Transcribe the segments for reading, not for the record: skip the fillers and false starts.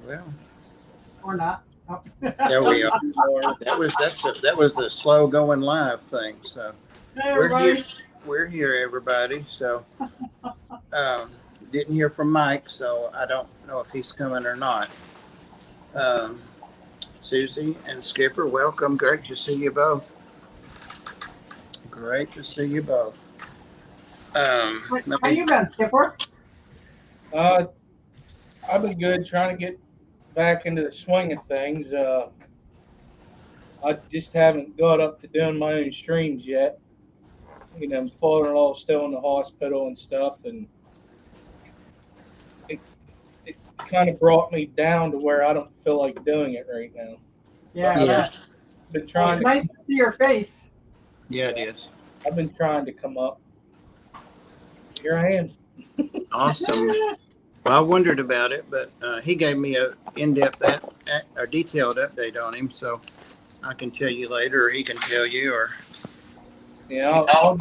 Well, Or not. Oh. there we are. That was the slow going live thing. So Hey, we're here. everybody. We're here, everybody. So um, didn't hear from Mike, so I don't know if he's coming or not. Um, Susie and Skipper, welcome. Great to see you both. Great to see you both. Let How me. you been, Skipper? Uh, I've been good trying to get back into the swing of things. I just haven't got up to doing my own streams yet. You know, father-in-law's still in the hospital and stuff, and it, it kind of brought me down to where I don't feel like doing it right now. Yeah, Yeah, Been well, trying it's to. nice to see your face. yeah, it is. I've been trying to come up. Here I am. Awesome. Well, I wondered about it, but he gave me a in-depth, a detailed update on him, so I can tell you later, or he can tell you, or Yeah, I'll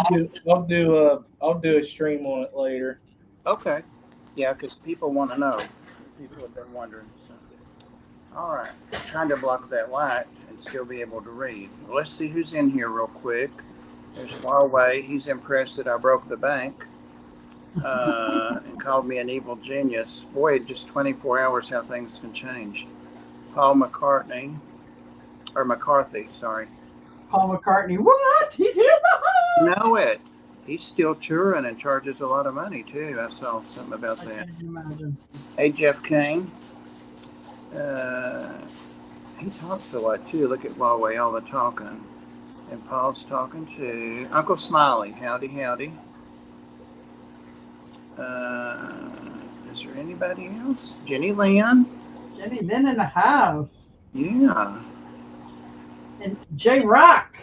do a stream on it later. okay, yeah, because people want to know. People have been wondering. So. All right, trying to block that light and still be able to read. Well, let's see who's in here real quick. There's Huawei. He's impressed that I broke the bank. And called me an evil genius. Boy, just 24 hours, how things can change. Paul McCartney, or McCarthy, sorry. Paul McCartney. What? He's here? Know it. He's still touring and charges a lot of money, too. I saw something about I that. can't imagine. Hey, Jeff Kane. He talks a lot, too. Look at Huawei, all the talking. And Paul's talking, too. Uncle Smiley. Howdy, howdy. Is there anybody else? Jenny Lynn? Jenny Lynn in the house. Yeah. And J Rock.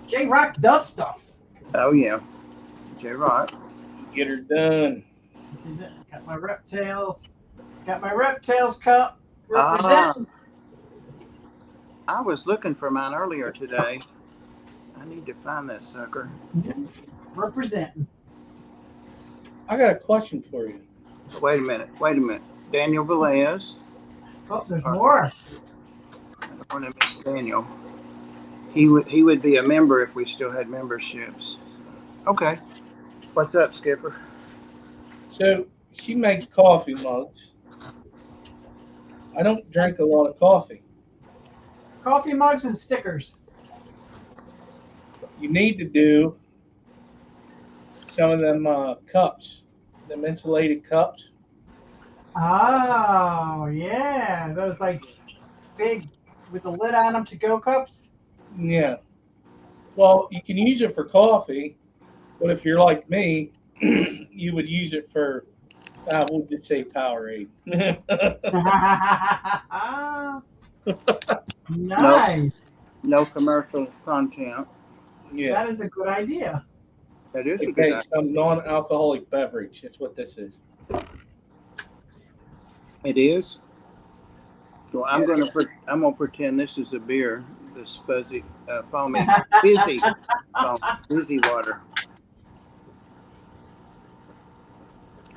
J Rock does stuff. Oh, yeah. J Rock. Get her done. Got my Reptales. Got my Reptales cup. Ah, Representing. I was looking for mine earlier today. I need to find that sucker. Representing. I got a question for you. Wait a minute. Daniel Velez. Oh, there's more. I don't want to miss Daniel. He would be a member if we still had memberships. Okay. What's up, Skipper? So she makes coffee mugs. I don't drink a lot of coffee. Coffee mugs and stickers. You need to do some of them cups, them insulated cups. Oh, yeah. Those like big with the lid on them to go cups. Yeah. Well, you can use it for coffee, but if you're like me, you would use it for, we'll just say Powerade. Nice. No commercial content. Yeah. That is a good idea. That is a good Okay, idea. some non-alcoholic beverage. That's what this is. It is. Well, I'm gonna pretend this is a beer. This fuzzy, foamy, fizzy water.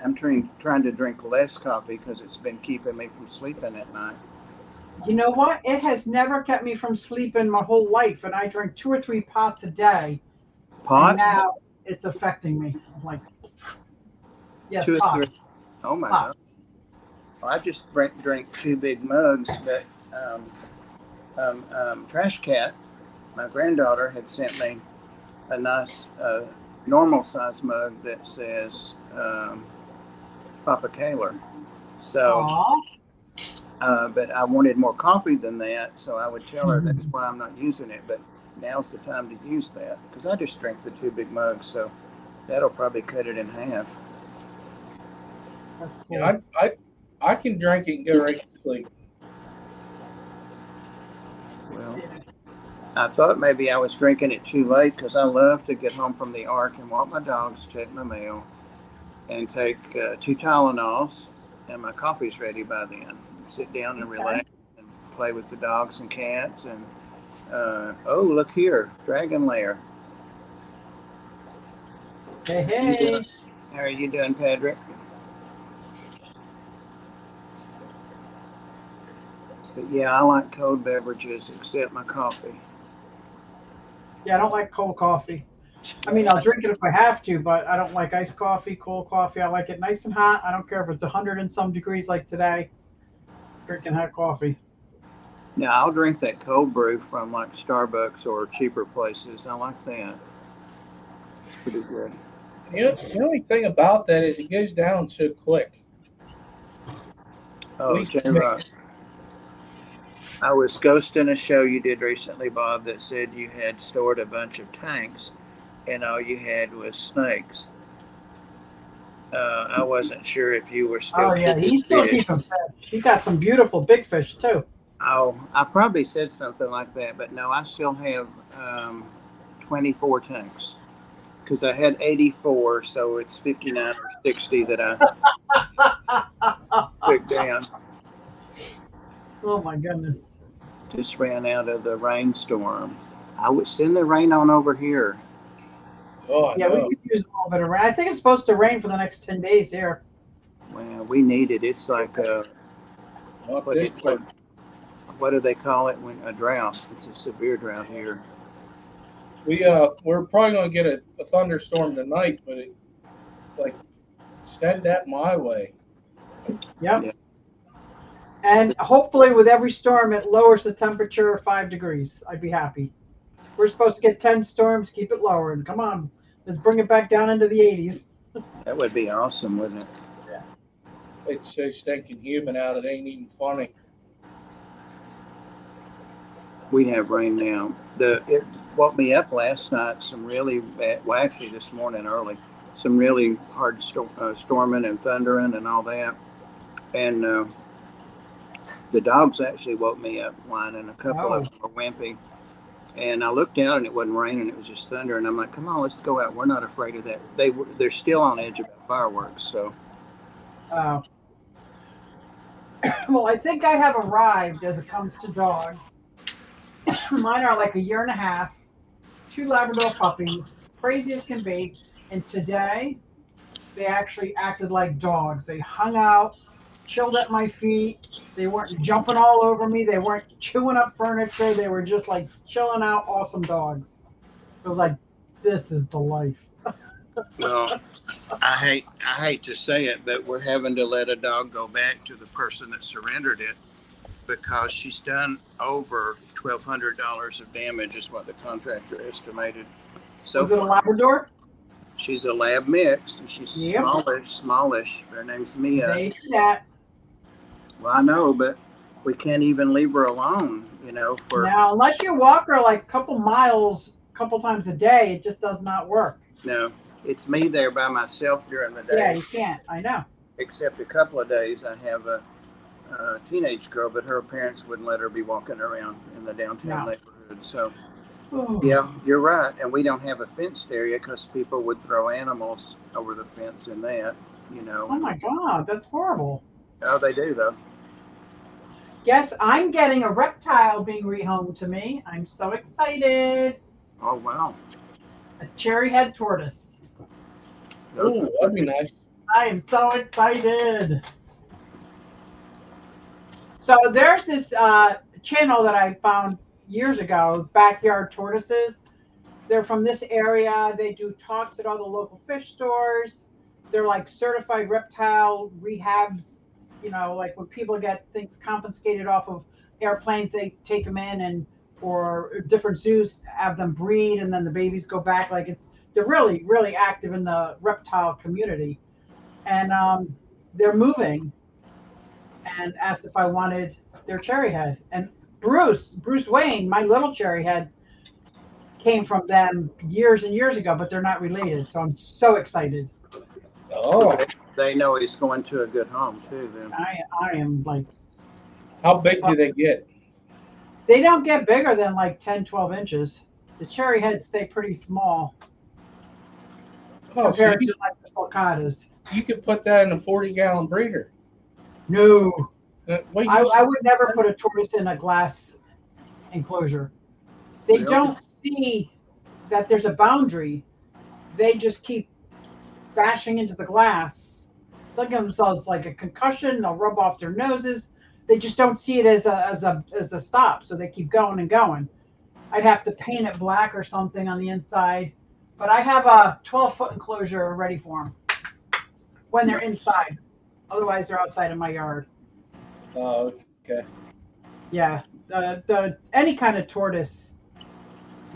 I'm trying to drink less coffee because it's been keeping me from sleeping at night. You know what? It has never kept me from sleeping my whole life, and I drink 2 or 3 pots a day. Pots? And now it's affecting me. I'm like, yes, 2 or 3. pots. Oh my God! Pots. Well, I just drank 2 big mugs, but Trash Cat, my granddaughter, had sent me a nice normal size mug that says Papa Kaler. So. Aw. But I wanted more coffee than that, so I would tell her that's why I'm not using it. But now's the time to use that because I just drank the 2 big mugs, so that'll probably cut it in half. That's cool. Yeah, I can drink it and go right to sleep. Well, I thought maybe I was drinking it too late because I love to get home from the ark and walk my dogs, check my mail, and take 2 Tylenols, and my coffee's ready by then. Sit down and relax and play with the dogs and cats. And oh, look here, Dragon Lair. Hey. How are you doing, Patrick? But yeah, I like cold beverages except my coffee. Yeah, I don't like cold coffee. I mean, I'll drink it if I have to, but I don't like iced coffee, cold coffee. I like it nice and hot. I don't care if it's 100 and some degrees like today. Drinking hot coffee. Now I'll drink that cold brew from like Starbucks or cheaper places. I like that. It's pretty good. You know, the only thing about that is it goes down so quick. At Oh, least J for me. Rock. I was ghosting a show you did recently, Bob, that said you had stored a bunch of tanks and all you had was snakes. I wasn't sure if you were still Oh yeah, keeping he's still fish. keeping fish. He got some beautiful big fish too. Oh, I probably said something like that, but no, I still have 24 tanks because I had 84, so it's 59 or 60 that I took down. Oh my goodness. Just ran out of the rainstorm. I would send the rain on over here. Oh, I Yeah, we know. could use a little bit of rain. I think it's supposed to rain for the next 10 days here. Well, we need it. It's like Not what, this it, place. what do they call it when a drought? It's a severe drought here. We're probably gonna get a thunderstorm tonight, but like send that my way. Yep. Yeah, And hopefully, with every storm, it lowers the temperature 5 degrees. I'd be happy. We're supposed to get 10 storms, keep it lowered. Come on, let's bring it back down into the 80s. that would be awesome, wouldn't it? It's so stinking humid out. It ain't even funny. We have rain now. It woke me up last night. Some really bad. Well, actually, this morning early, some really hard storming and thundering and all that. And the dogs actually woke me up whining. A couple of Oh, them were wimpy. And I looked out and it wasn't raining. It was just thunder. And I'm like, come on, let's go out. We're not afraid of that. They're still on edge about fireworks. So uh, well, I think I have arrived as it comes to dogs. Mine are like a year and a half, two Labrador puppies, crazy as can be. And today, they actually acted like dogs. They hung out, chilled at my feet. They weren't jumping all over me. They weren't chewing up furniture. They were just like chilling out, awesome dogs. It was like, this is the life. well, I hate to say it, but we're having to let a dog go back to the person that surrendered it because she's done over $1,200 of damage, is what the contractor estimated so Was it a far. Labrador? She's a lab mix, and she's Yep. smallish. Her name's Mia. They do that. Well, I know, but we can't even leave her alone, for Now, unless you walk her like a couple miles, a couple times a day, it just does not work. no. It's me there by myself during the Yeah, day, you can't. I know. except a couple of days I have a teenage girl, but her parents wouldn't let her be walking around in the downtown No. neighborhood. So, Oh, yeah, you're right. And we don't have a fenced area because people would throw animals over the fence in that, oh my God, that's horrible. Oh, they do, though. Guess I'm getting a reptile being rehomed to me. I'm so excited. Oh, wow. A cherry head tortoise. Those Ooh, are that'd be pretty. nice. I am so excited. So there's this channel that I found years ago, Backyard Tortoises. They're from this area. They do talks at all the local fish stores. They're like certified reptile rehabs. Like when people get things confiscated off of airplanes, they take them in and or different zoos have them breed, and then the babies go back. They're really really active in the reptile community, and they're moving and asked if I wanted their cherry head. And Bruce Wayne, my little cherry head, came from them years and years ago, but they're not related. So I'm so excited. Oh, They know he's going to a good home, too, then. I am like, how big do they get? they don't get bigger than like 10, 12 inches. The cherry heads stay pretty small Oh, so compared to like the sulcatas. you could put that in a 40-gallon breeder. No, Wait, I would never put a tortoise in a glass enclosure. They Really? don't see that there's a boundary. They just keep bashing into the glass. They'll give themselves like a concussion. They'll rub off their noses. they just don't see it as a stop, so they keep going and going. I'd have to paint it black or something on the inside, but I have a 12-foot enclosure ready for them when they're inside. Otherwise, they're outside in my yard. Oh, okay. Yeah, the any kind of tortoise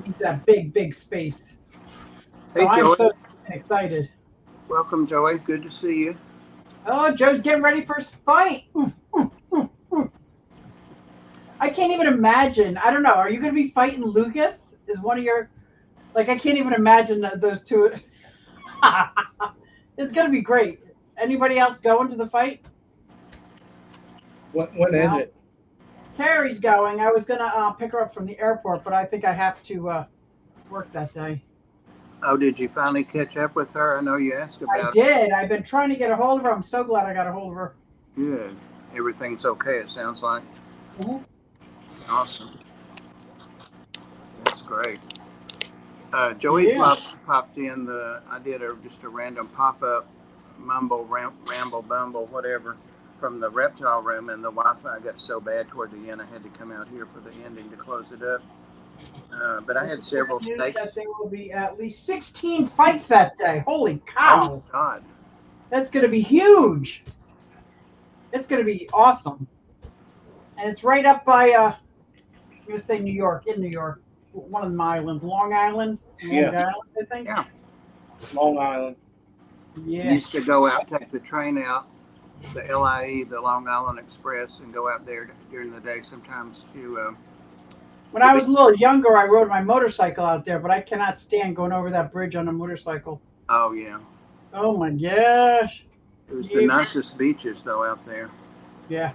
needs that big space. Hey, So I'm Joey. so excited. Welcome, Joey. Good to see you. Oh, Joe's getting ready for his fight. I can't even imagine. I don't know. Are you going to be fighting Lucas? Is one of your like? I can't even imagine those two. It's going to be great. Anybody else going to the fight? When is No. it? Carrie's going. I was going to pick her up from the airport, but I think I have to work that day. Oh, did you finally catch up with her? I know you asked I about it. did. I've been trying to get a hold of her. I'm so glad I got a hold of her. Good. Everything's okay, it sounds like. Mhm. Awesome. That's great. Joey Yeah. popped in I did just a random pop-up ramble bumble, whatever, from the reptile room, and the Wi-Fi got so bad toward the end I had to come out here for the ending to close it up. But I had several News snakes. that there will be at least 16 fights that day. Holy Oh cow. my God. That's going to be huge. It's going to be awesome. And it's right up by, I'm going to say New York, in New York. One of the islands, Long Island. Yeah. Long Island, I think. Yeah. Long Island. Yeah. Used to go out, take the train out, the LIE, the Long Island Express, and go out there during the day sometimes to. When I was a little younger, I rode my motorcycle out there, but I cannot stand going over that bridge on a motorcycle. Oh yeah. Oh my gosh. It was the nicest beaches though out there. Yeah.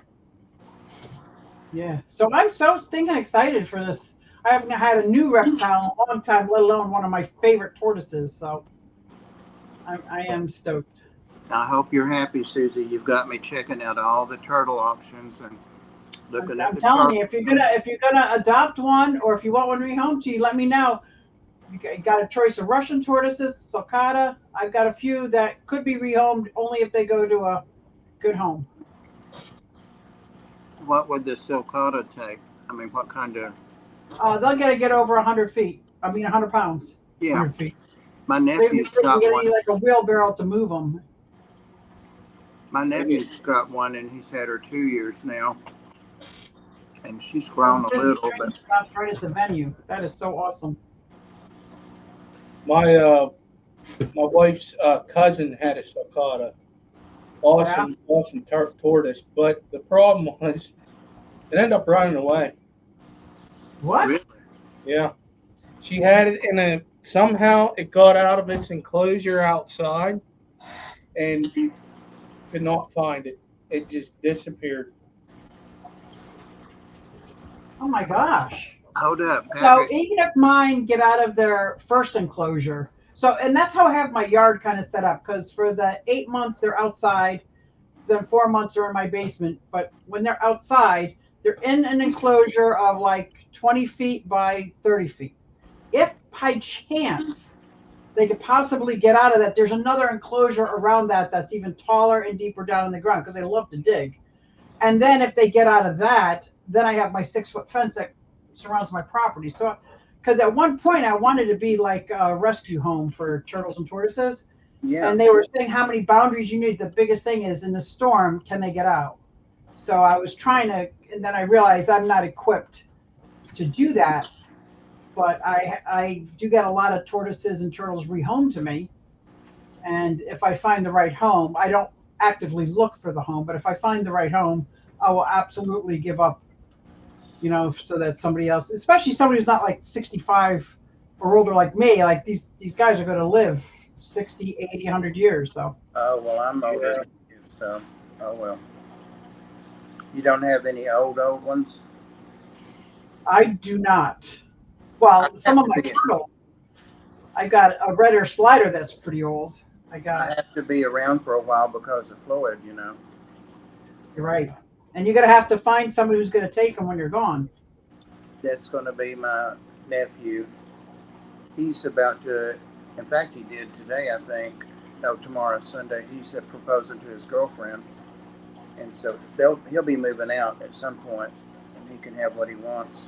Yeah. So I'm so stinking excited for this. I haven't had a new reptile in a long time, let alone one of my favorite tortoises. So I am stoked. I hope you're happy, Susie. You've got me checking out all the turtle auctions and looking at I'm the telling you, turtles. if you're gonna adopt one, or if you want one rehomed to you, let me know. You got a choice of Russian tortoises, sulcata. I've got a few that could be rehomed only if they go to a good home. What would the sulcata take? I mean, what kind of? They'll get over 100 feet. I mean, 100 pounds. Yeah, 100 feet. my They're nephew's got gonna one. need like a wheelbarrow to move them. My nephew's got one, and he's had her 2 years now, and she's I grown was a just little, but stopped right at the venue. That is so awesome. My wife's cousin had a sulcata. Awesome, awesome tortoise. But the problem was it ended up running away. What? really, Yeah. She had it somehow it got out of its enclosure outside and could not find it. It just disappeared. Oh my gosh. hold up, So Patrick. even if mine get out of their first enclosure, so and that's how I have my yard kind of set up, because for the 8 months they're outside, then 4 months are in my basement. But when they're outside, they're in an enclosure of like 20 feet by 30 feet. If by chance they could possibly get out of that, there's another enclosure around that that's even taller and deeper down in the ground because they love to dig. And then if they get out of that, then I have my 6-foot fence that surrounds my property. So, because at one point I wanted to be like a rescue home for turtles and tortoises, Yeah, and they were saying how many boundaries you need. The biggest thing is in the storm, can they get out? So I was trying to, and then I realized I'm not equipped to do that. But I do get a lot of tortoises and turtles rehomed to me. And if I find the right home, I don't actively look for the home, but if I find the right home, I will absolutely give up, so that somebody else, especially somebody who's not like 65 or older like me, like these guys are going to live 60, 80, 100 years. So oh well, I'm older than you, so oh well. You don't have any old ones? I do not. Well, some of my turtle, I got a redder slider that's pretty old. I have to be around for a while because of Floyd, You're right. And you're going to have to find somebody who's going to take them when you're gone. That's going to be my nephew. He's about to, in fact, he did today, I think. No, tomorrow, Sunday. He's proposing to his girlfriend. and so he'll be moving out at some point, and he can have what he wants.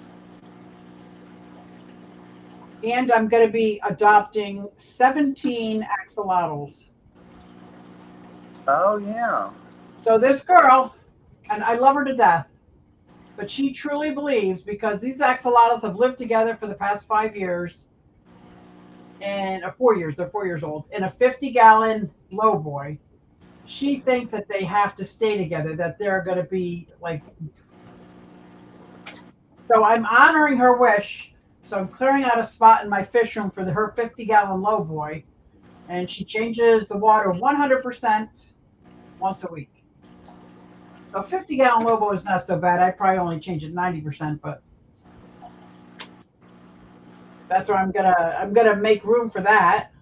And I'm going to be adopting 17 axolotls. Oh yeah. So this girl, and I love her to death, but she truly believes, because these axolotls have lived together for the past 5 years, and 4 years, they're 4 years old, in a 50-gallon lowboy. She thinks that they have to stay together, that they're going to be like. So I'm honoring her wish. So I'm clearing out a spot in my fish room for her 50-gallon lowboy, and she changes the water 100% once a week. So a 50-gallon lowboy is not so bad. I probably only change it 90%, but that's where I'm gonna make room for that.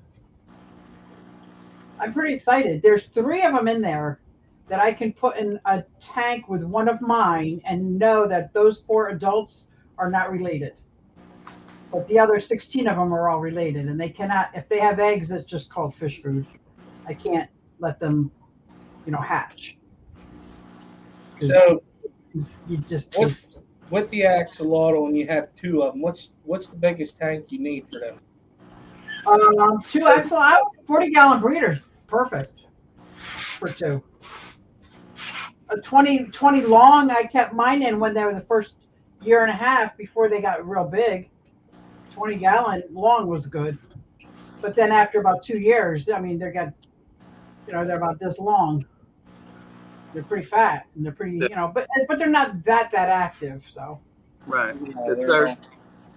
I'm pretty excited. There's 3 of them in there that I can put in a tank with one of mine and know that those 4 adults are not related. But the other 16 of them are all related, and they cannot, if they have eggs, it's just called fish food. I can't let them, hatch. So You just with the axolotl, and you have 2 of them, what's the biggest tank you need for them? 2 axolotl, 40-gallon breeders, perfect for 2. A 20 long, I kept mine in when they were the first year and a half before they got real big. 20-gallon long was good, but then after about 2 years, I mean, they're about this long. They're pretty fat, and they're pretty, but they're not that active. So Right. Yeah, The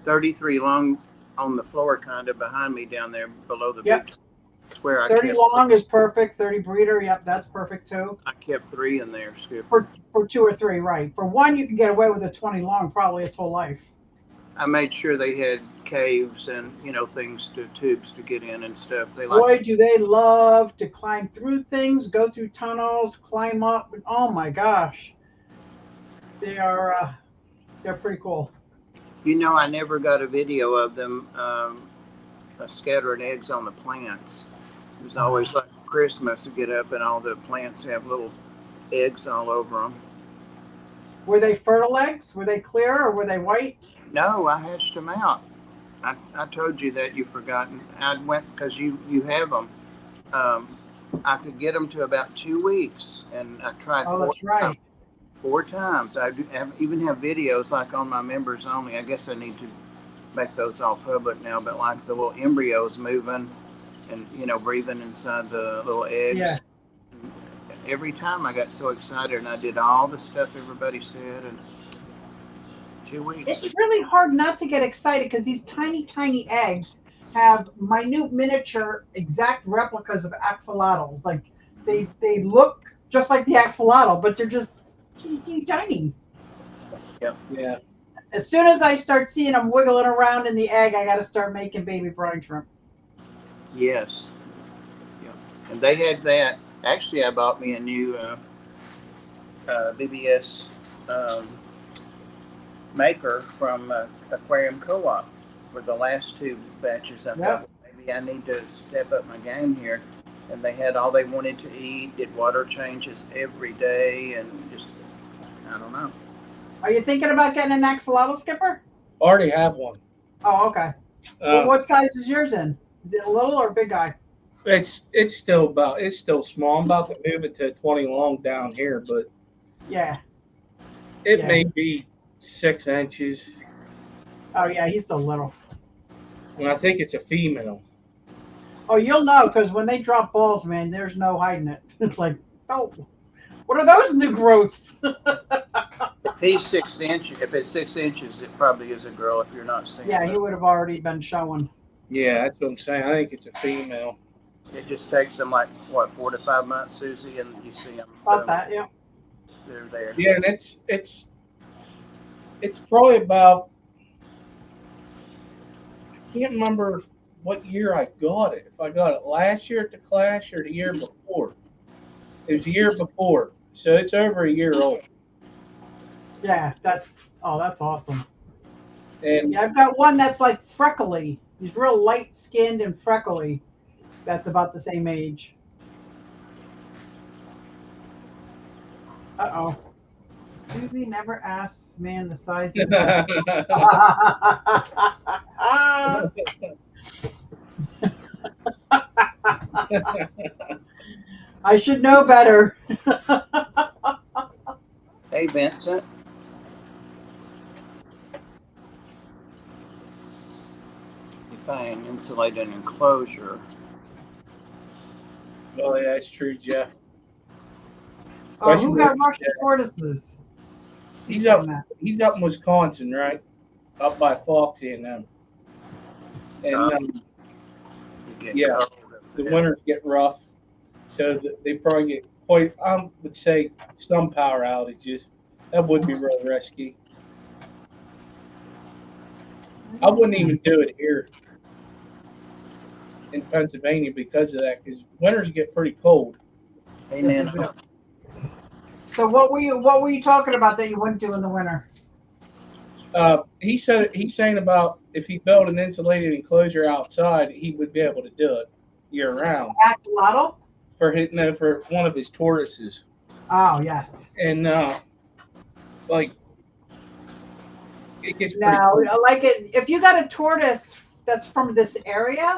33 long on the floor, kind of behind me down there below the Yep. boot. That's where I 30 kept. long is perfect. 30 breeder, yep, that's perfect too. I kept 3 in there, Skip. For 2 or 3, right? For 1, you can get away with a 20 long probably its whole life. I made sure they had caves and things tubes to get in and stuff. They Boy, do they love to climb through things, go through tunnels, climb up. Oh my gosh, they're pretty cool. I never got a video of them scattering eggs on the plants. It was always like Christmas to get up and all the plants have little eggs all over them. Were they fertile eggs? Were they clear or were they white? No, I hatched them out. I told you that, you've forgotten. I went because you have them. I could get them to about 2 weeks, and I tried. Oh, that's right. 4 times. I even have videos like on my members only. I guess I need to make those all public now. But like the little embryos moving and breathing inside the little eggs. Yeah. Every time I got so excited, and I did all the stuff everybody said, and 2 weeks. It's really hard not to get excited because these tiny eggs have minute, miniature, exact replicas of axolotls. Like they look just like the axolotl, but they're just tiny. Yep. Yeah. As soon as I start seeing them wiggling around in the egg, I got to start making baby brine shrimp. Yes. Yep. And they had that. Actually, I bought me a new BBS maker from Aquarium Co-op for the last 2 batches. I thought maybe I need to step up my game here. And they had all they wanted to eat, did water changes every day, and just, I don't know. Are you thinking about getting an axolotl, Skipper? Already have one. Oh, okay. Well, what size is yours in? Is it a little or big guy? It's still small. I'm about to move it to 20 long down here, but Yeah. it may be 6 inches. Oh, yeah, he's still little. And I think it's a female. Oh, you'll know because when they drop balls, man, there's no hiding it. It's like, oh, what are those new growths? If he's 6 inches, if it's 6 inches, it probably is a girl. If you're not seeing Yeah, it. he would have already been showing. Yeah, that's what I'm saying. I think it's a female. It just takes them 4 to 5 months, Susie, and you see them. About that, yeah. They're there. Yeah, and it's probably about, I can't remember what year I got it. If I got it last year at the Clash or the year before. It was the year before, so it's over a year old. Yeah, that's awesome. And Yeah, I've got one that's like freckly. He's real light skinned and freckly. That's about the same age. Uh-oh. Susie never asks man the size of nest. I should know better. Hey, Vincent. Define insulated enclosure. Oh, yeah, that's true, Jeff. Oh, who got Russian tortoises? He's up in Wisconsin, right? Up by Foxy and them. And yeah, the winters get rough, so they probably get quite. I would say some power outages. That would be real risky. I wouldn't even do it here in Pennsylvania because of that, because winters get pretty cold. Hey, Nana. So what were you talking about that you wouldn't do in the winter? He's saying about if he built an insulated enclosure outside, he would be able to do it year round. Axolotl? For one of his tortoises. Oh yes. And like it gets now, cold. like if you got a tortoise that's from this area,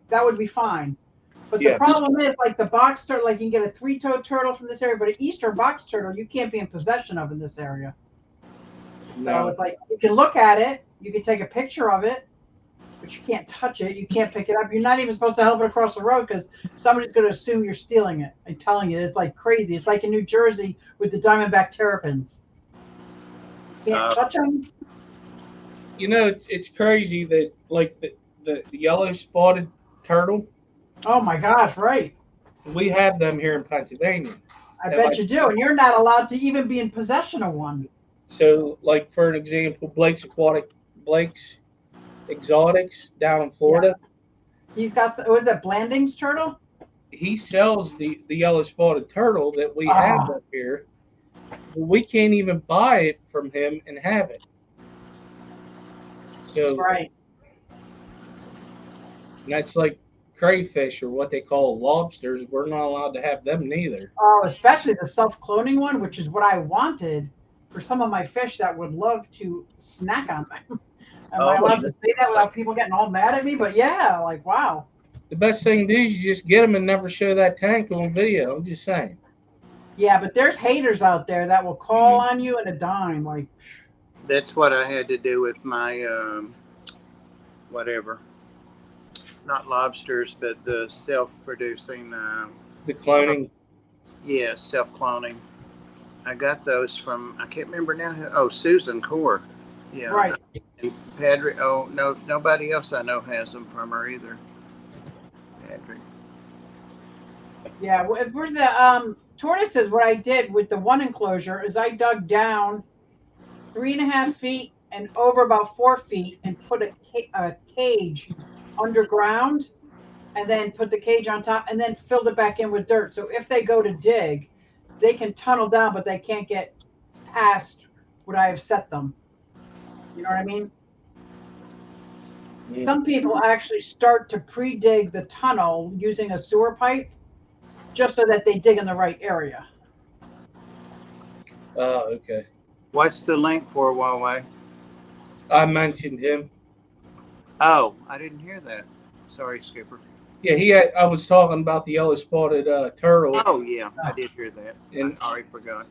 that would be fine. But the problem is, like the box turtle, like you can get a three-toed turtle from this area, but an eastern box turtle you can't be in possession of in this area. So it's like you can look at it, you can take a picture of it, but you can't touch it, you can't pick it up. You're not even supposed to help it across the road because somebody's going to assume you're stealing it. I'm telling you, it's like crazy. It's like in New Jersey with the diamondback terrapins. You can't touch them. You know, it's crazy that like the yellow spotted turtle. Oh my gosh! Right. We have them here in Pennsylvania. I bet you do, and you're not allowed to even be in possession of one. So, like for an example, Blake's Exotics down in Florida. Yeah. He's got. Was it Blanding's turtle? He sells the yellow spotted turtle that we have up here. We can't even buy it from him and have it. So right. And that's like crayfish or what they call lobsters. We're not allowed to have them neither. Oh, especially the self-cloning one, which is what I wanted for some of my fish that would love to snack on them. Am I allowed to say that without people getting all mad at me? But yeah, like, wow. The best thing to do is you just get them and never show that tank on video. I'm just saying. Yeah, but there's haters out there that will call on you in a dime. Like, that's what I had to do with my whatever. Not lobsters, but the self-producing. The cloning. Yeah, self-cloning. I got those from, I can't remember now. Susan Core. Yeah. Right. And Padre. Oh, no, nobody else I know has them from her either. Padre. Yeah, for the tortoises, what I did with the one enclosure is I dug down 3.5 feet and over about 4 feet and put a cage underground and then put the cage on top and then filled it back in with dirt. So if they go to dig, they can tunnel down, but they can't get past what I have set them. You know what I mean? Yeah. Some people actually start to pre-dig the tunnel using a sewer pipe just so that they dig in the right area. Oh, okay. What's the link for Huawei? I mentioned him. Oh, I didn't hear that. Sorry, Skipper. Yeah, I was talking about the yellow spotted turtle. Oh, yeah, I did hear that. And I already forgot.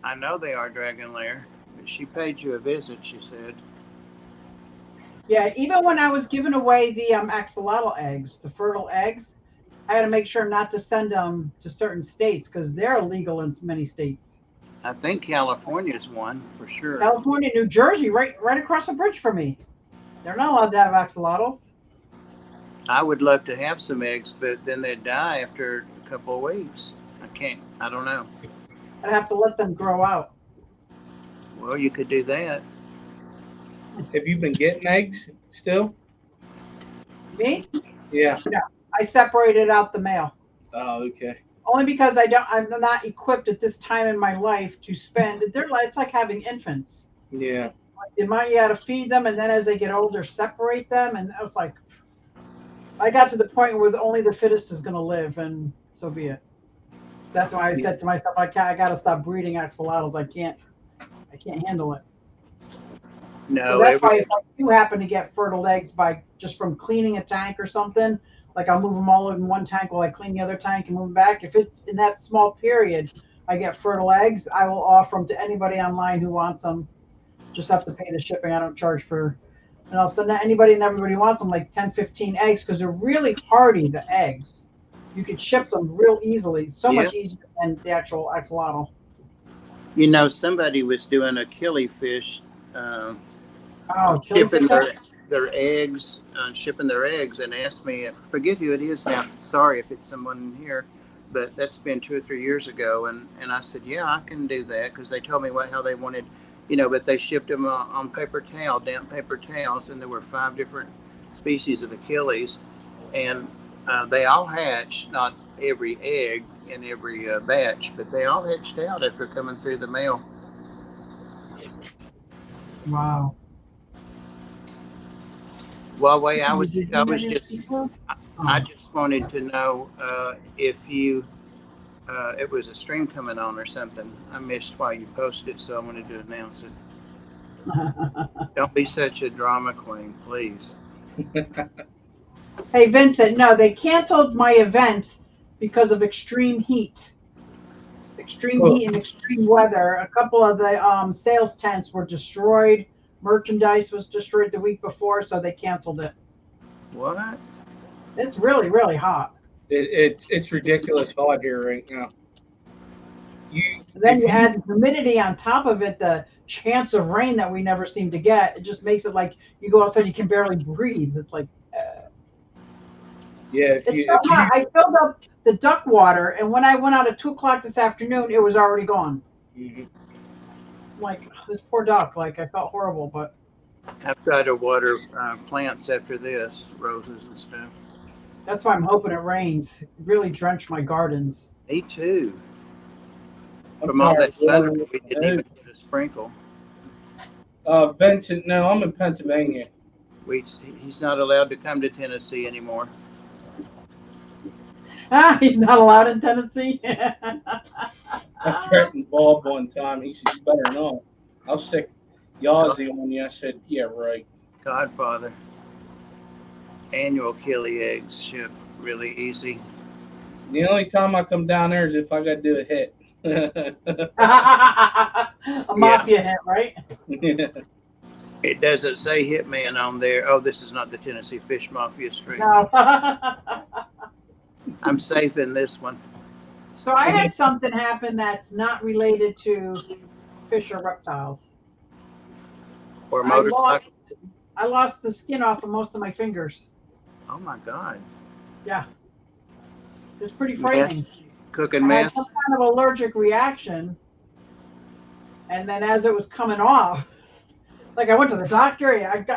I know they are Dragon Lair. She paid you a visit, she said. Yeah, even when I was giving away the axolotl eggs, the fertile eggs, I had to make sure not to send them to certain states because they're illegal in many states. I think California's one for sure. California, New Jersey, right across the bridge from me. They're not allowed to have axolotls. I would love to have some eggs, but then they'd die after a couple of weeks. I don't know. I'd have to let them grow out. Well, you could do that. Have you been getting eggs still? Me? Yeah. No, I separated out the male. Oh, okay. Only because I'm not equipped at this time in my life to spend. It's like having infants. Yeah. You got to feed them, and then as they get older, separate them. And I was like, I got to the point where only the fittest is going to live, and so be it. That's why I said to myself, I got to stop breeding axolotls. I can't handle it. So No, that's why if I do happen to get fertile eggs by just from cleaning a tank or something, like I'll move them all in one tank while I clean the other tank and move them back. If it's in that small period, I get fertile eggs, I will offer them to anybody online who wants them. Just have to pay the shipping. I don't charge for, and I'll send anybody and everybody wants them like 10, 15 eggs because they're really hardy, the eggs. You could ship them real easily, so yeah. much easier than the actual axolotl. You know, somebody was doing a killifish, Oh, shipping killifish eggs? shipping their eggs, and asked me. I forget who it is now. Sorry if it's someone here, but that's been 2 or 3 years ago. And I said, yeah, I can do that because they told me how they wanted, but they shipped them on paper towel, damp paper towels, and there were 5 different species of Achilles, and they all hatched. Not every egg in every batch, but they all hatched out after coming through the mail. Wow. Well, wait, I You was did I email was these just people? I Oh. just wanted to know if you it was a stream coming on or something. I missed why you posted, so I wanted to announce it. Don't be such a drama queen, please. Hey, Vincent, no, they canceled my event because of extreme heat. Extreme Cool. heat and extreme weather. A couple of the sales tents were destroyed. Merchandise was destroyed the week before, so they canceled it. What? It's really, really hot. It's ridiculous hot here right now. You And then if you you add humidity on top of it, the chance of rain that we never seem to get. It just makes it like you go outside, you can barely breathe. It's like, yeah it's so if hot. you I filled up the duck water, and when I went out at 2 o'clock this afternoon, it was already gone. Mhm. Like, this poor duck. Like, I felt horrible, but I've tried to water plants after this, roses and stuff. that's why I'm hoping it rains. Really drench my gardens. Me too. I'm From all tired that of thunder, watering we my didn't even get a sprinkle. Vincent, no, I'm in Pennsylvania. We He's not allowed to come to Tennessee anymore. Ah, he's not allowed in Tennessee. I threatened Bob one time. He said, "You better not. I'll sick Yazzie on you." I said, "Yeah, right." Godfather. Annual killie eggs ship really easy. The only time I come down there is if I got to do a hit. A Yeah. mafia hit, right? It doesn't say Hitman on there. Oh, this is not the Tennessee Fish Mafia stream. No. I'm safe in this one. So I had something happen that's not related to fish or reptiles. Or I lost motorcycle. I lost the skin off of most of my fingers. Oh my God. Yeah, it's pretty Meth? frightening. Cooking I had meth? some kind of allergic reaction, and then as it was coming off, like I went to the doctor.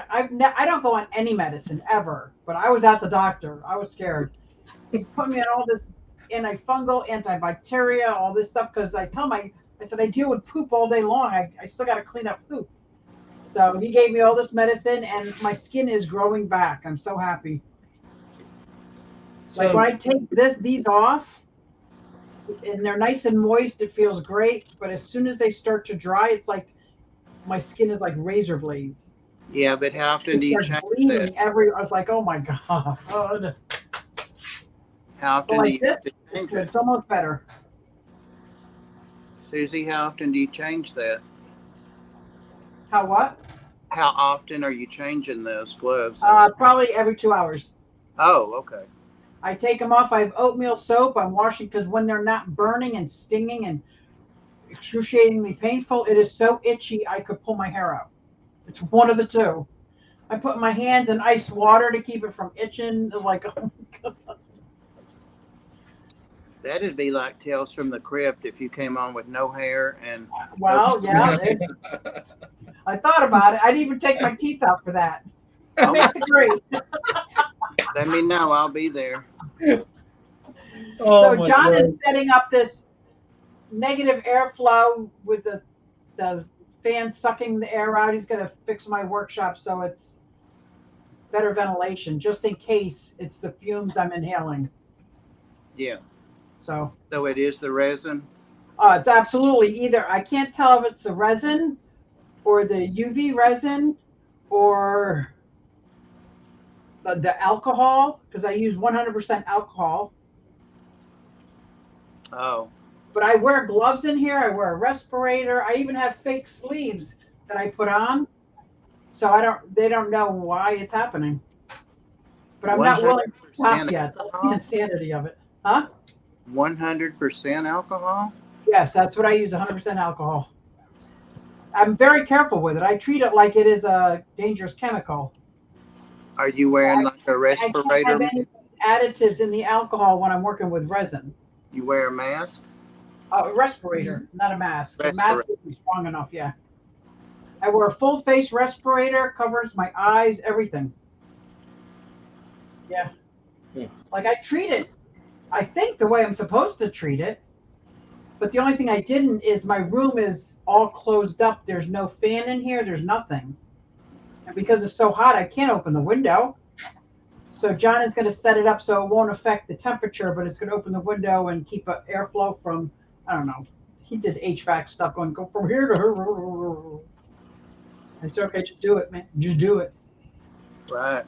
I don't go on any medicine ever, but I was at the doctor. I was scared. He put me on all this antifungal, antibacteria, all this stuff because I said I deal with poop all day long. I still got to clean up poop. So he gave me all this medicine, and my skin is growing back. I'm so happy. Like So when I take these off, and they're nice and moist, it feels great. But as soon as they start to dry, it's like my skin is like razor blades. Yeah, but how often It do you starts change that? bleeding I was like, oh my god. But How often do like you this, have to it's change good. it? It's almost better. Susie, how often do you change that? How what? How often are you changing those gloves? Those... Probably every 2 hours. Oh, okay. I take them off. I have oatmeal soap. I'm washing because when they're not burning and stinging and excruciatingly painful, it is so itchy I could pull my hair out. It's one of the two. I put my hands in ice water to keep it from itching. Like, oh my god. That'd be like Tales from the Crypt if you came on with no hair and no Well, yeah, I thought about it. I'd even take my teeth out for that. Oh, Make it great. let me know. I'll be there. oh So my John God. is setting up this negative airflow with the fan sucking the air out. He's going to fix my workshop so it's better ventilation, just in case it's the fumes I'm inhaling. Yeah. So it is the resin. it's absolutely either. I can't tell if it's the resin or the UV resin or the alcohol, because I use 100% alcohol. Oh, But I wear gloves in here. I wear a respirator. I even have fake sleeves that I put on. So they don't know why it's happening. But I'm not willing to stop 100% yet. That's the alcohol. insanity of it. Huh? 100% alcohol. Yes, that's what I use, 100% alcohol. I'm very careful with it. I treat it like it is a dangerous chemical. Are you wearing like a I can't respirator? have any additives in the alcohol when I'm working with resin. You wear a mask? A respirator, not a mask. A mask Respirator. isn't strong enough, yeah. I wear a full face respirator, covers my eyes, everything. Yeah. Like I treat it, I think the way I'm supposed to treat it. But the only thing I didn't is my room is all closed up. There's no fan in here. There's nothing. And because it's so hot, I can't open the window. So John is going to set it up so it won't affect the temperature, but it's going to open the window and keep airflow from, I don't know. He did HVAC stuff going, go from here to her. I said, okay, just do it, man. Just do it. Right.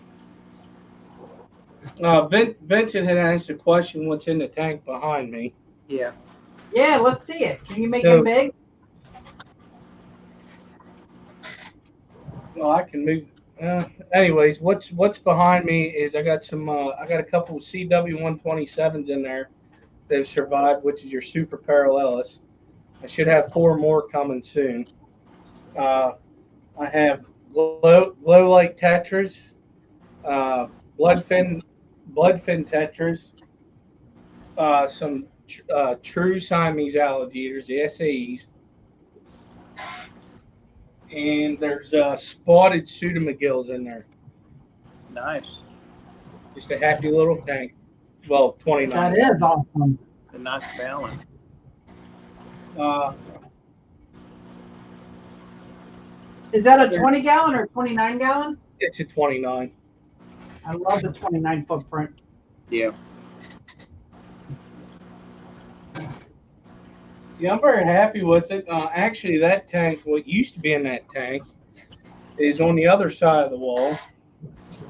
Vincent had asked a question, what's in the tank behind me? Yeah. Yeah, let's see it. Can you make So- it big? Well, I can move. Anyways, what's behind me is I got a couple of CW127s in there that have survived, which is your super parallelis. I should have 4 more coming soon. I have glow light tetras, bloodfin tetras, some true Siamese alligators, the SAEs, and there's spotted pseudomcgills in there. Nice. Just a happy little tank. Well, 29. That is awesome. A nice balance. Is that a 20 gallon or 29 gallon? It's a 29. I love the 29 footprint. Yeah. Yeah, I'm very happy with it. Actually, that tank, what used to be in that tank, is on the other side of the wall.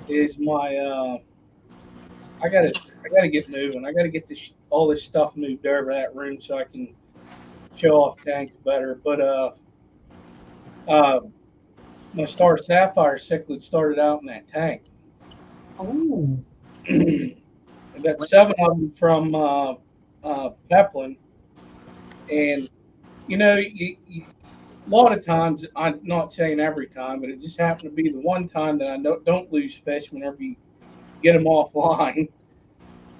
Is my I gotta get moving. I gotta get all this stuff moved over that room so I can show off tanks better. But my star sapphire cichlid started out in that tank. Oh. I got 7 of them from Peplin, and you know, a lot of times, I'm not saying every time, but it just happened to be the one time that I don't lose fish whenever you get them offline.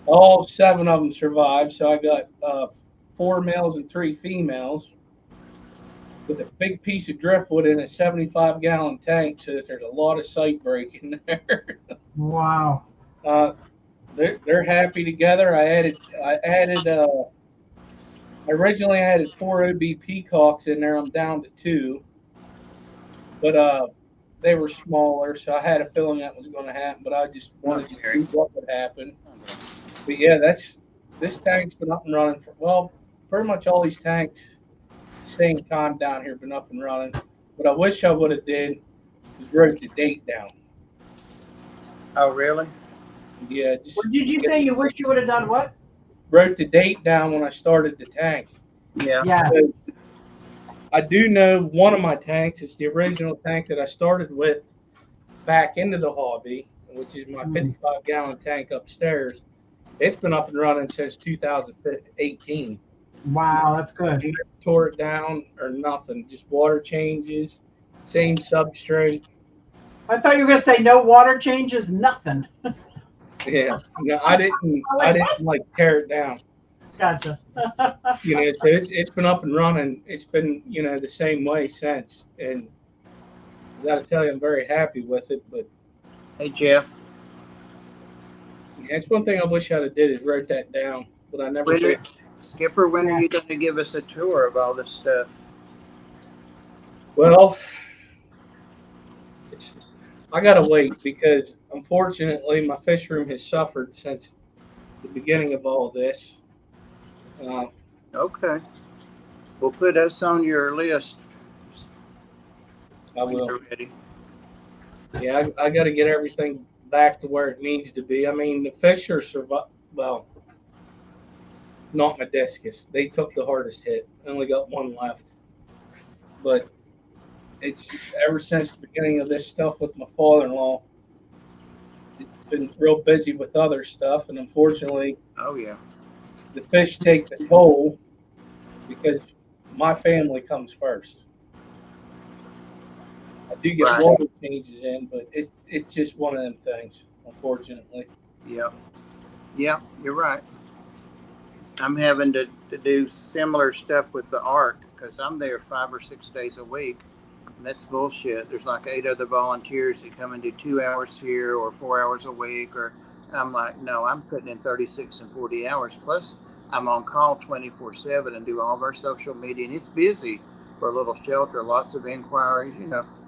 All 7 of them survived, so I got 4 males and 3 females with a big piece of driftwood in a 75-gallon tank, so that there's a lot of sight break in there. Wow. They're happy together. I originally added 4 OB peacocks in there. I'm down to 2, but they were smaller, so I had a feeling that was going to happen. But I just wanted to see what would happen. But yeah, this tank's been up and running for pretty much all these tanks same time down here been up and running. What I wish I would have did was wrote the date down. Oh, really? Yeah. What did you say? You wish you would have done what? Wrote the date down when I started the tank. Yeah. Yeah. I do know one of my tanks is the original tank that I started with back into the hobby, which is my 55-gallon tank upstairs. It's been up and running since 2018. Wow, that's good. I never tore it down or nothing. Just water changes, same substrate. I thought you were gonna say no water changes, nothing. Yeah, no, I didn't like tear it down. Gotcha. You know, so it's been up and running. It's been, you know, the same way since, and I got to tell you, I'm very happy with it. But Hey, Jeff. yeah, it's one thing I wish I'd have did is wrote that down, but I never did. Skipper, when are you going to give us a tour of all this stuff? Well, I gotta wait because unfortunately my fish room has suffered since the beginning of all this. Uh, Okay. We'll put us on your list I when will. you're ready. Yeah, I got to get everything back to where it needs to be. I mean, the fish are well, not my discus. They took the hardest hit. I only got one left. But it's ever since the beginning of this stuff with my father-in-law, it's been real busy with other stuff, and unfortunately, Oh yeah. the fish take the toll because my family comes first. I do get Right. water changes in, but it's just one of them things, unfortunately. Yep. Yep. You're right. I'm having to do similar stuff with the ARC because I'm there 5 or 6 days a week. And that's bullshit. There's like 8 other volunteers that come and do 2 hours here or 4 hours a week. Or I'm like, no, I'm putting in 36 and 40 hours. Plus, I'm on call 24/7 and do all of our social media. And it's busy for a little shelter, lots of inquiries.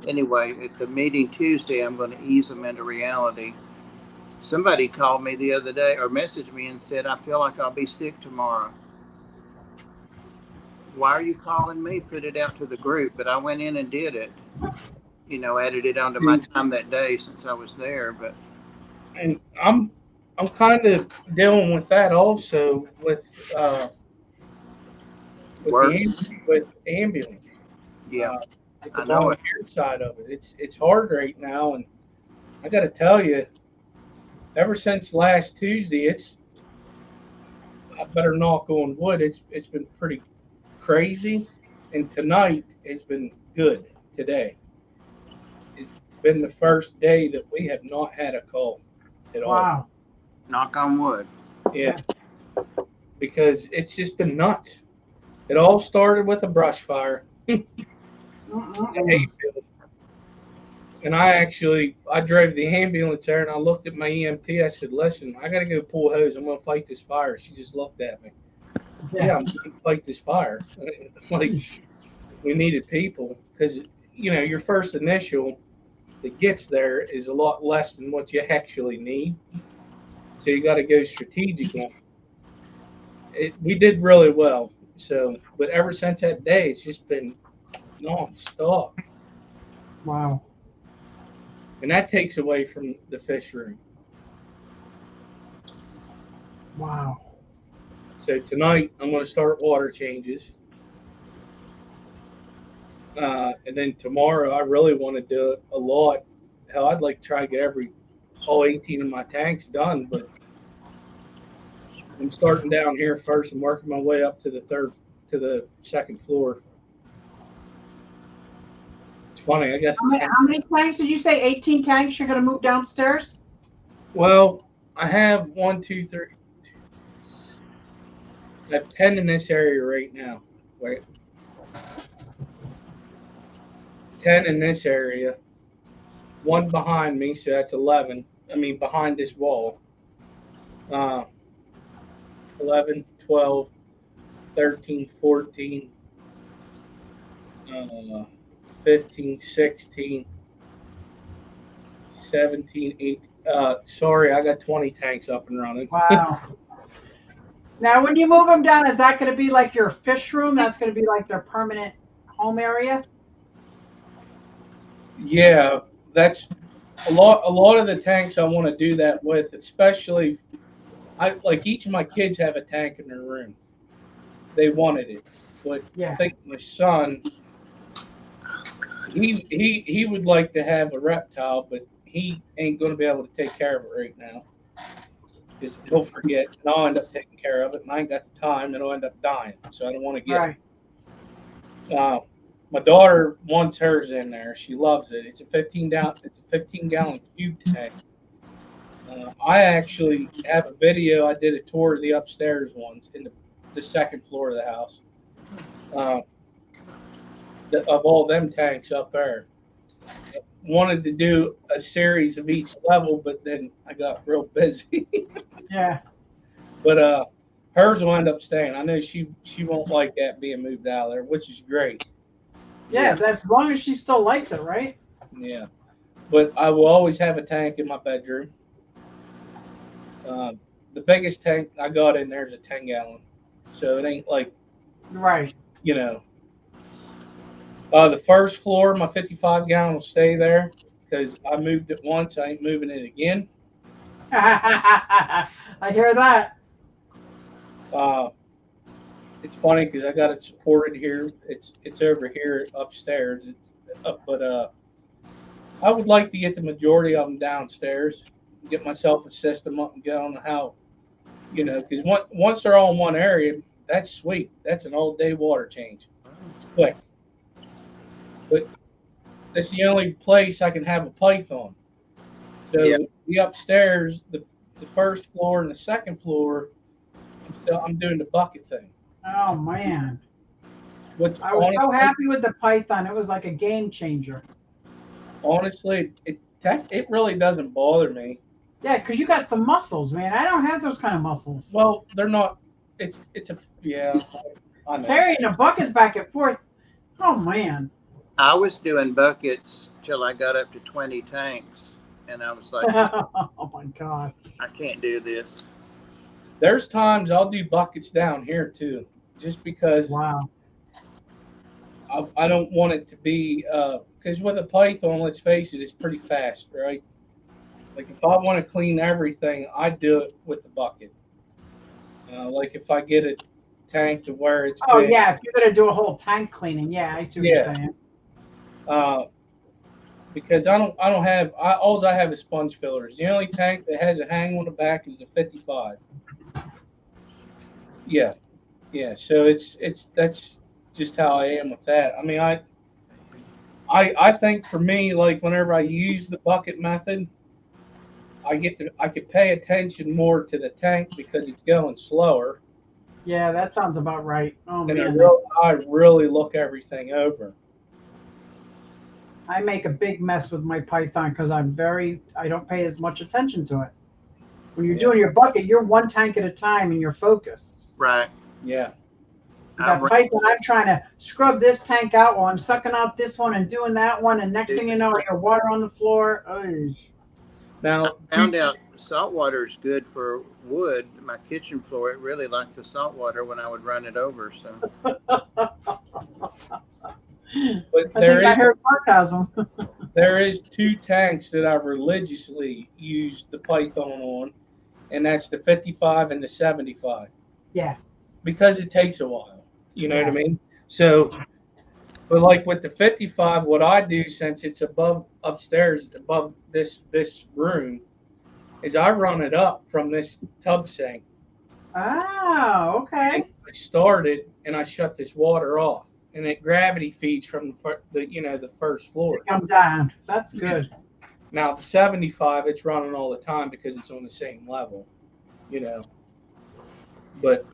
Anyway, at the meeting Tuesday, I'm going to ease them into reality. Somebody called me the other day or messaged me and said, I feel like I'll be sick tomorrow. Why are you calling me? Put it out to the group. But I went in and did it. Added it onto my See, time that day since I was there. But and I'm kind of dealing with that also uh, with work, with ambulance, yeah, uh, with the I know it. volunteer side of it. It's hard right now, and I got to tell you, ever since last Tuesday, I better knock on wood. It's been pretty crazy, and tonight has been good. Today it's been the first day that we have not had a call at all. Wow. Knock on wood. Yeah, because it's just been nuts. It all started with a brush fire in the Mm-mm-mm. hayfield. And I drove the ambulance there and I looked at my EMT. I said, "Listen, I got to go pull hose. I'm going to fight this fire." She just looked at me. Yeah, Yeah. I'm going to fight this fire. Like, we needed people because, your first initial that gets there is a lot less than what you actually need. So you got to go strategic on it. We did really well. So, but ever since that day, it's just been nonstop. Wow. And that takes away from the fish room. Wow. So tonight I'm going to start water changes, and then tomorrow I really want to do it a lot. Hell, I'd like to try to get all 18 of my tanks done, but I'm starting down here first and working my way up to the second floor. It's funny, I got How many, how many tanks did you say? 18 tanks you're going to move downstairs? well, I have one, two, three, I have 10 in this area right now. Right, 10 in this area. One behind me, so that's 11. I mean, behind this wall. Uh, 11, 12, 13, 14, 15, 16, 17, 18. Sorry, I got 20 tanks up and running. Wow. Now, when you move them down, is that going to be like your fish room? That's going to be like their permanent home area? Yeah, that's a lot. A lot of the tanks I want to do that with, especially I like each of my kids have a tank in their room. They wanted it, but I Yeah. think my son he would like to have a reptile, but he ain't going to be able to take care of it right now because he'll forget, and I'll end up taking care of it, and I ain't got the time, and I'll end up dying. So I don't want to get Right. it. My daughter wants hers in there. She loves it. It's a 15-gallon cube tank. I actually have a video. I did a tour of the upstairs ones in the second floor of the house. Uh, of all them tanks up there. Wanted to do a series of each level, but then I got real busy. Yeah. But hers will end up staying. I know she won't like that being moved out of there, which is great. Yeah. Yeah. That's as long as she still likes it, right? Yeah, but I will always have a tank in my bedroom. Uh, the biggest tank I got in there is a 10-gallon. so it ain't like, Right. you know. The first floor, my 55 gallon will stay there because I moved it once. I ain't moving it again. I hear that. Uh, it's funny because I got it supported here. It's over here upstairs. It's but I would like to get the majority of them downstairs, get myself a system up and going. How, because once they're all in one area, that's sweet. That's an all day water change. It's quick. But that's the only place I can have a python. Yeah. So the upstairs, the first floor and the second floor, I'm doing the bucket thing. Oh man. Which I was so happy with the python. It was like a game changer. honestly, it really doesn't bother me. Yeah, because you got some muscles, man. I don't have those kind of muscles. Well, they're not. It's a yeah. I know. Carrying the buckets back and forth. Oh man. I was doing buckets till I got up to 20 tanks, and I was like, Oh my god. I can't do this. There's times I'll do buckets down here too, just because Wow. I don't want it to be because with a python, let's face it, it's pretty fast, right? Like if I want to clean everything, I do it with the bucket. Like if I get a tank to where it's Oh big, yeah, if you're gonna do a whole tank cleaning, yeah, I see what Yeah. you're saying. Because I don't have all I have is sponge fillers. The only tank that has a hang on the back is the 55. Yeah, yeah. So that's just how I am with that. I mean, I think for me, like whenever I use the bucket method, I could pay attention more to the tank because it's going slower, Yeah, that sounds about right. Oh and man, I really look everything over. I make a big mess with my python because I don't pay as much attention to it. When you're Yeah. doing your bucket, you're one tank at a time and you're focused. Right. Yeah, You got python, I'm trying to scrub this tank out while I'm sucking out this one and doing that one, and next thing you know, I got water on the floor. Ugh. now Found out salt water is good for wood. My kitchen floor, it really liked the salt water when I would run it over. So but I think I heard sarcasm. there is two tanks that I religiously use the python on, and that's the 55 and the 75 Yeah. because it takes a while. You know what I Yeah. mean? So, but like with the 55, what I do since it's upstairs above this room is I run it up from this tub sink. Oh, okay. I start it and I shut this water off, and it gravity feeds from the first floor. Come down. That's good. Now the 75, it's running all the time because it's on the same level, But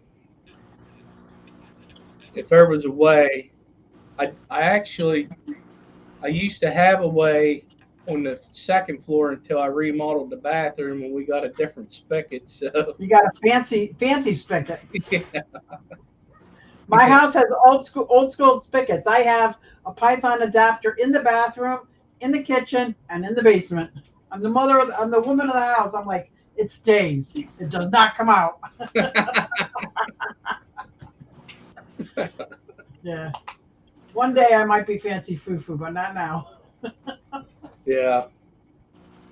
if there was a way, I used to have a way on the second floor until I remodeled the bathroom and we got a different spigot. So You got a fancy spigot. yeah. My house has old school spigots. I have a Python adapter in the bathroom, in the kitchen, and in the basement. I'm the woman of the house. I'm like, it stays. It does not come out. Yeah. One day I might be fancy foo-foo, but not now. Yeah.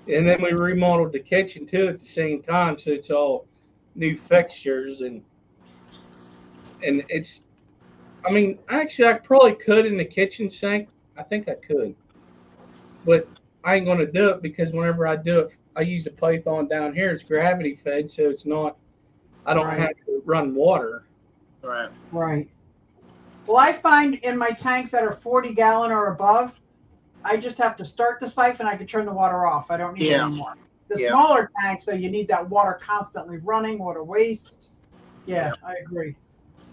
And then we remodeled the kitchen too at the same time, so it's all new fixtures and it's. I mean, actually, I probably could in the kitchen sink. I think I could, but I ain't gonna do it because whenever I do it, I use a Python down here. It's gravity fed, so it's not. I don't Right. have to run water. right. Right. Well, I find in my tanks that are 40 gallon or above, I just have to start the siphon. I can turn the water off. I don't need it Yeah. anymore. The Yeah. smaller tanks, so you need that water constantly running, water waste. Yeah, I agree.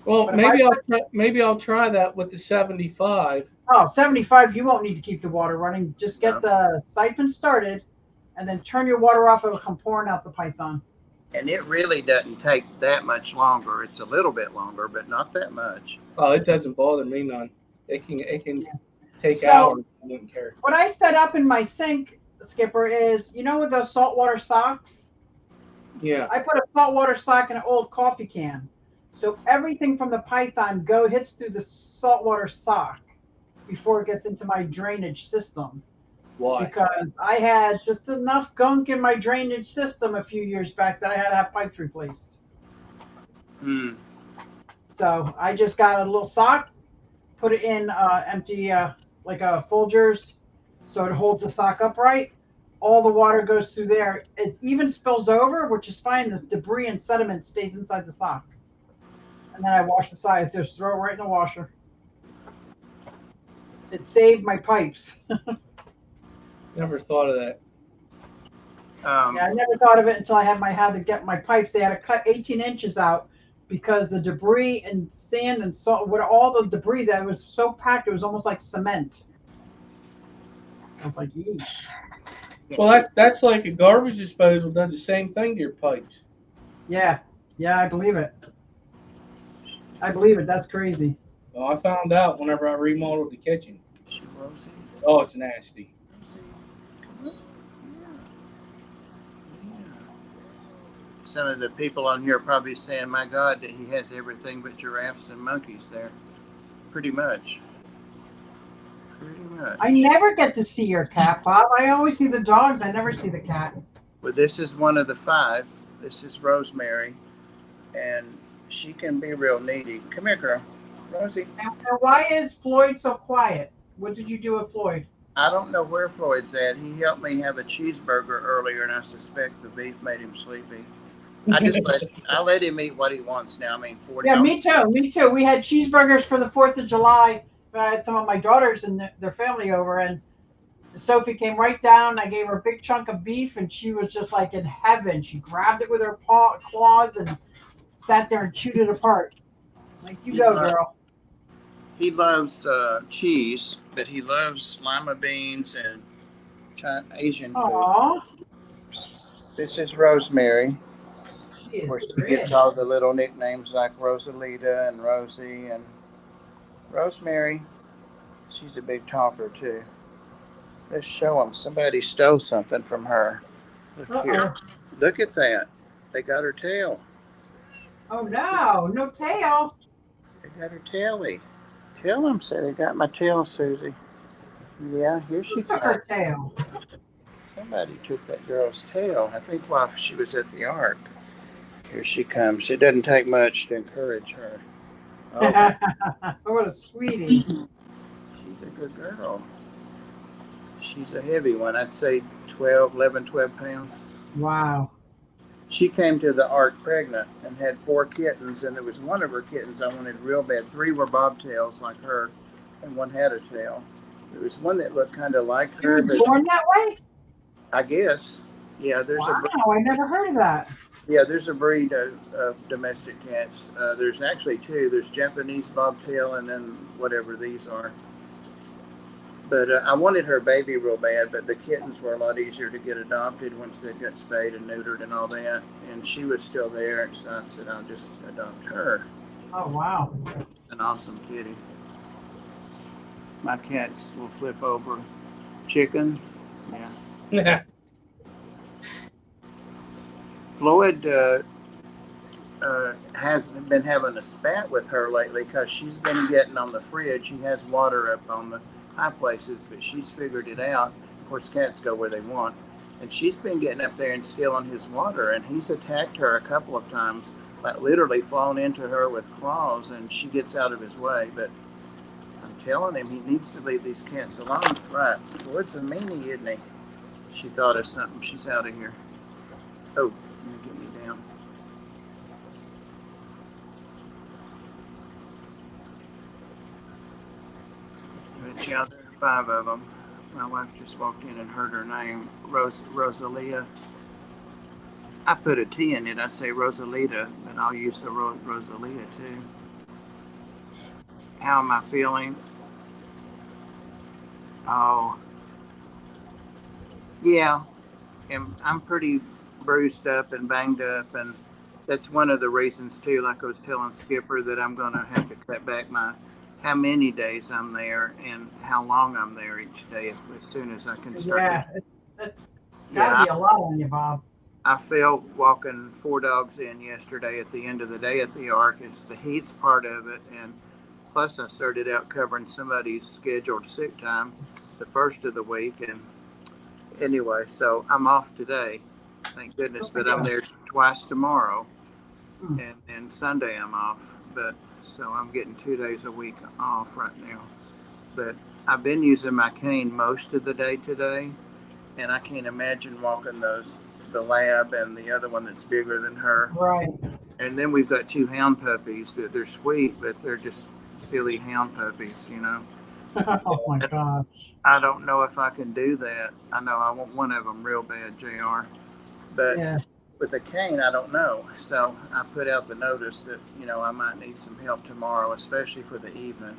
Well, But if maybe I'll try that with the 75. Oh, 75, you won't need to keep the water running. Just get No. the siphon started and then turn your water off. It'll come pouring out the Python. And it really doesn't take that much longer. It's a little bit longer, but not that much. Oh, it doesn't bother me none. It can take So- hours. I wouldn't care. What I set up in my sink, Skipper, is with those saltwater socks? Yeah. I put a saltwater sock in an old coffee can. So everything from the python hits through the saltwater sock before it gets into my drainage system. Why? Because I had just enough gunk in my drainage system a few years back that I had to have pipes replaced. Hmm. So I just got a little sock, put it in empty, like a Folgers, so it holds the sock upright. All the water goes through there. It even spills over, which is fine. This debris and sediment stays inside the sock. And then I wash the side. Just throw it right in the washer. It saved my pipes. Never thought of that. Yeah, I never thought of it until I had to get my pipes. They had to cut 18 inches out because the debris and sand and salt, with all the debris that was so packed, it was almost like cement. I was like, yeesh. Well, that's like a garbage disposal does the same thing to your pipes. Yeah, yeah, I believe it. I believe it. That's crazy. Well, I found out whenever I remodeled the kitchen. She Rosie. Oh, it's nasty. Some of the people on here are probably saying, my God, that he has everything but giraffes and monkeys there. Pretty much. Pretty much. I never get to see your cat, Bob. I always see the dogs. I never see the cat. Well, this is one of the 5. This is Rosemary. And she can be real needy. Come here, girl. Rosie. And why is Floyd so quiet? What did you do with Floyd? I don't know where Floyd's at. He helped me have a cheeseburger earlier, and I suspect the beef made him sleepy. I let him eat what he wants now. I mean, $40. Yeah, me too. Me too. We had cheeseburgers for the 4th of July. I had some of my daughters and their family over, and Sophie came right down. I gave her a big chunk of beef, and she was just like in heaven. She grabbed it with her claws and sat there and chewed it apart. Like, you go, girl. He loves cheese, but he loves lima beans and Asian food. Aww. This is Rosemary. She Of course, is she gets rich. all the little nicknames like Rosalita and Rosie and Rosemary. She's a big talker too. Let's show them. Somebody stole something from her. Look here. Look at that. They got her tail. Oh no, no tail. They got her taily. Tell them, say they got my tail, Susie. Yeah, here she Who took her comes. tail? Somebody took that girl's tail. I think while she was at the Ark. Here she comes. It doesn't take much to encourage her. Oh, What a sweetie. she's a good girl. She's a heavy one. I'd say 11, 12 pounds. Wow. She came to the Ark pregnant and had 4 kittens, and there was one of her kittens I wanted real bad. 3 were bobtails like her, and 1 had a tail. There was one that looked kind of like She her, was but born that way? I guess, yeah. Wow, I never heard of that. There's a breed of domestic cats. There's actually 2. There's Japanese bobtail and then whatever these are. But I wanted her baby real bad, but the kittens were a lot easier to get adopted once they got spayed and neutered and all that. And she was still there, and so I said, I'll just adopt her. Oh, wow. An awesome kitty. My cats will flip over. Chicken, yeah. Floyd has been having a spat with her lately because she's been getting on the fridge. He has water up on the high places, but she's figured it out. Of course, cats go where they want. And she's been getting up there and stealing his water, and he's attacked her a couple of times, like literally fallen into her with claws, and she gets out of his way. But I'm telling him he needs to leave these cats alone. Right. Floyd's a meanie, isn't he? She thought of something. She's out of here. Oh, get me down. But yeah, there are 5 of them. My wife just walked in and heard her name, Rosalia. I put a T in it. I say Rosalita, but I'll use the Rosalia too. How am I feeling? Oh, yeah. And I'm pretty bruised up and banged up, and that's one of the reasons too, like I was telling Skipper, that I'm going to have to cut back how many days I'm there and how long I'm there each day as soon as I can start. Yeah, it's gotta be a lot on you, Bob. I felt walking 4 dogs in yesterday at the end of the day at the Ark. It's the heat's part of it, and plus I started out covering somebody's scheduled sick time the first of the week, and anyway, so I'm off today, thank goodness. But I'm there twice tomorrow, and then Sunday I'm off. But so I'm getting 2 days a week off right now. But I've been using my cane most of the day today, and I can't imagine walking the lab and the other one that's bigger than her. Right. And then we've got 2 hound puppies that they're sweet, but they're just silly hound puppies, you know. Oh my gosh. I don't know if I can do that. I know I want one of them real bad, JR. But Yeah. with a cane, I don't know. So I put out the notice that, I might need some help tomorrow, especially for the evening.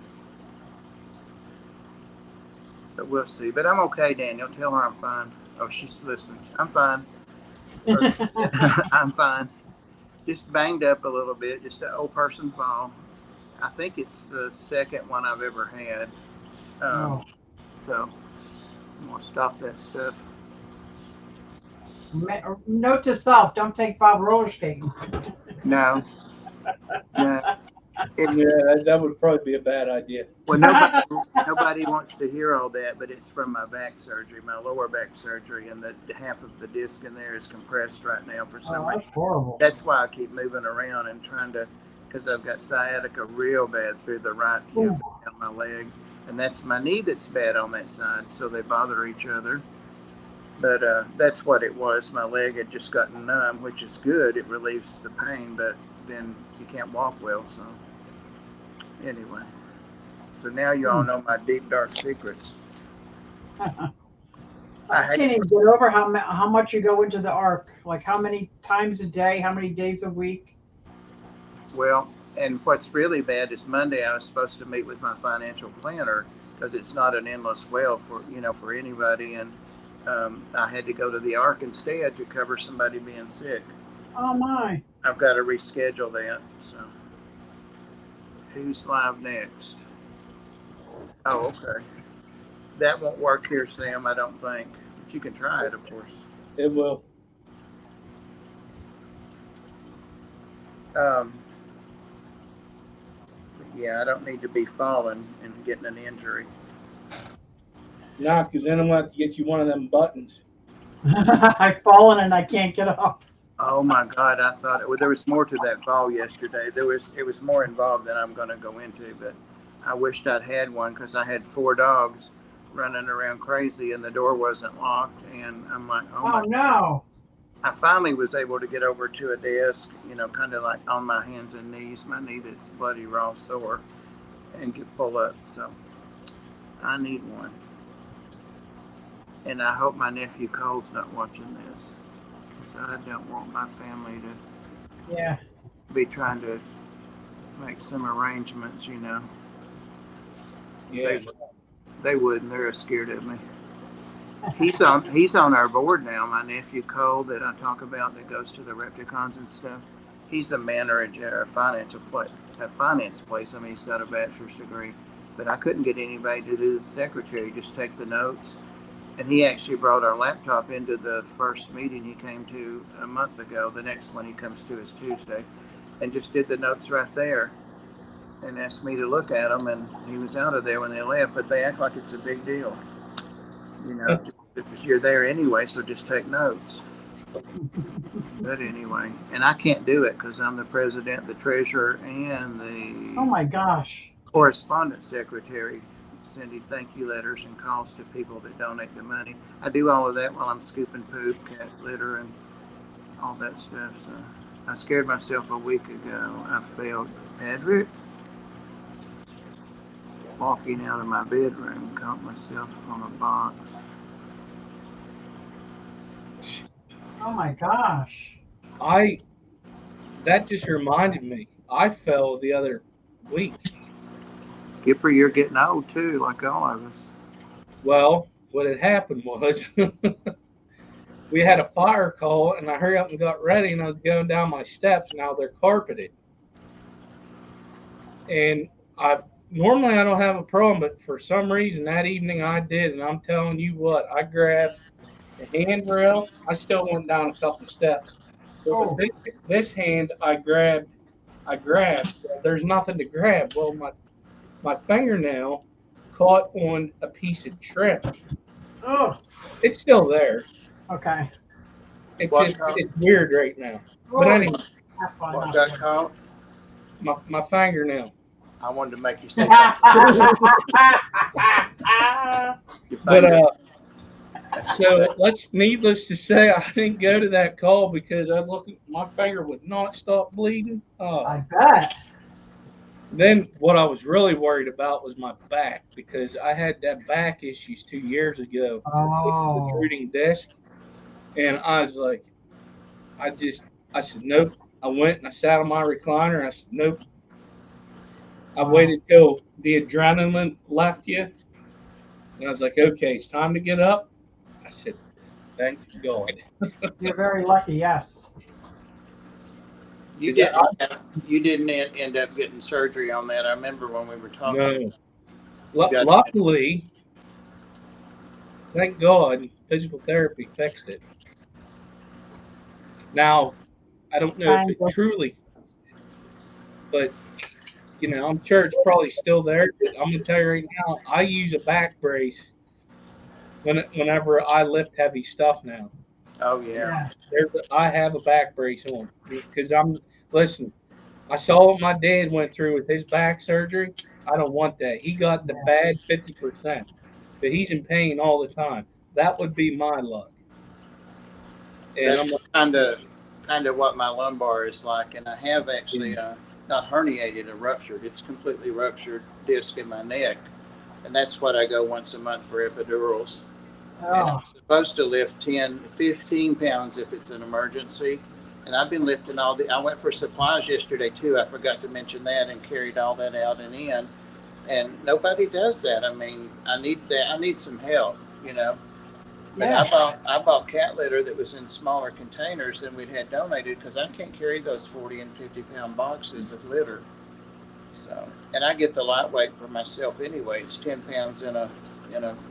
But we'll see. But I'm okay, Daniel. Tell her I'm fine. Oh, she's listening. I'm fine. I'm fine. Just banged up a little bit. Just an old person fall. I think it's the second one I've ever had. So I'm going to stop that stuff. Note to self, don't take Bob roller skating. No. That would probably be a bad idea. Well, nobody wants to hear all that, but it's from my back surgery, my lower back surgery, and the half of the disc in there is compressed right now for some reason. That's horrible. That's why I keep moving around and trying to, because I've got sciatica real bad through the right hip and my leg, and that's my knee that's bad on that side, so they bother each other. But that's what it was. My leg had just gotten numb, which is good. It relieves the pain, but then you can't walk well, so anyway. So now you all know my deep, dark secrets. I can't even get over how much you go into the Ark. Like how many times a day, how many days a week? Well, and what's really bad is Monday I was supposed to meet with my financial planner because it's not an endless well for anybody, and I had to go to the Ark instead to cover somebody being sick. Oh my! I've got to reschedule that. So, who's live next? Oh, okay. That won't work here, Sam. I don't think. But you can try it, of course. It will. Yeah, I don't need to be falling and getting an injury. Nah, because then I'm going to have to get you one of them buttons. I've fallen and I can't get up. Oh my God! I thought there was more to that fall yesterday. It was more involved than I'm going to go into. But I wished I'd had one because I had 4 dogs running around crazy and the door wasn't locked. And I'm like, oh no! I finally was able to get over to a desk, kind of like on my hands and knees, my knee that's bloody raw sore, and pull up. So I need one. And I hope my nephew Cole's not watching this. I don't want my family to be trying to make some arrangements, Yeah. They wouldn't. They're scared of me. He's on our board now. My nephew Cole that I talk about that goes to the Repticons and stuff. He's a manager at a finance place. I mean, he's got a bachelor's degree, but I couldn't get anybody to do the secretary. Just take the notes. And he actually brought our laptop into the first meeting he came to a month ago. The next one he comes to is Tuesday, and just did the notes right there, and asked me to look at them. And he was out of there when they left. But they act like it's a big deal, because you're there anyway. So just take notes. But anyway, and I can't do it because I'm the president, the treasurer, and the oh my gosh, correspondent secretary. Sending thank you letters and calls to people that donate the money. I do all of that while I'm scooping poop, cat litter, and all that stuff. So I scared myself a week ago. I felt Patrick walking out of my bedroom, caught myself on a box. oh my gosh! That just reminded me. I fell the other week. Skipper, you're getting old too, like all of us. Well, what had happened was we had a fire call, and I hurried up and got ready, and I was going down my steps. Now they're carpeted, and normally I don't have a problem, but for some reason that evening I did, and I'm telling you what, I grabbed The handrail, I still went down a couple steps. So, but Oh, this hand, I grabbed. Well, there's nothing to grab. Well, my fingernail caught on a piece of trim. oh, It's still there. okay. It's What just caught? it's weird right now. But Oh, anyway, have fun. What Have got fun. caught? my fingernail. I wanted to make you say something. Your But finger. That's so let's needless to say, I didn't go to that call because my finger would not stop bleeding. I bet. Then what I was really worried about was my back because I had that back issues 2 years ago with the Oh, protruding disc, and I was like, I said nope. I went and I sat on my recliner. I said nope. I wow. waited till the adrenaline left you, and I was like, okay, it's time to get up. I said, thank God. You're very lucky. Yes. You 'Cause didn't. You didn't end up getting surgery on that. I remember when we were talking. no, You got. luckily, thank God, physical therapy fixed it. Now, I don't know if Kind it of. truly, but I'm sure it's probably still there. But I'm gonna tell you right now, I use a back brace whenever I lift heavy stuff now. Oh yeah. Yeah. I have a back brace on because listen. I saw what my dad went through with his back surgery. I don't want that. He got the Yeah. bad 50%, but he's in pain all the time. That would be my luck. And I'm That's like, kind of what my lumbar is like, and I have actually yeah, not herniated, or ruptured. It's completely ruptured disc in my neck, and that's what I go once a month for epidurals. And Oh, I'm supposed to lift 10, 15 pounds if it's an emergency. And I've been lifting I went for supplies yesterday too. I forgot to mention that, and carried all that out and in. And nobody does that. I mean, I need that. I need some help, you know. But yeah. I bought cat litter that was in smaller containers than we'd had donated because I can't carry those 40 and 50 pound boxes of litter. So, and I get the lightweight for myself anyway. It's 10 pounds in a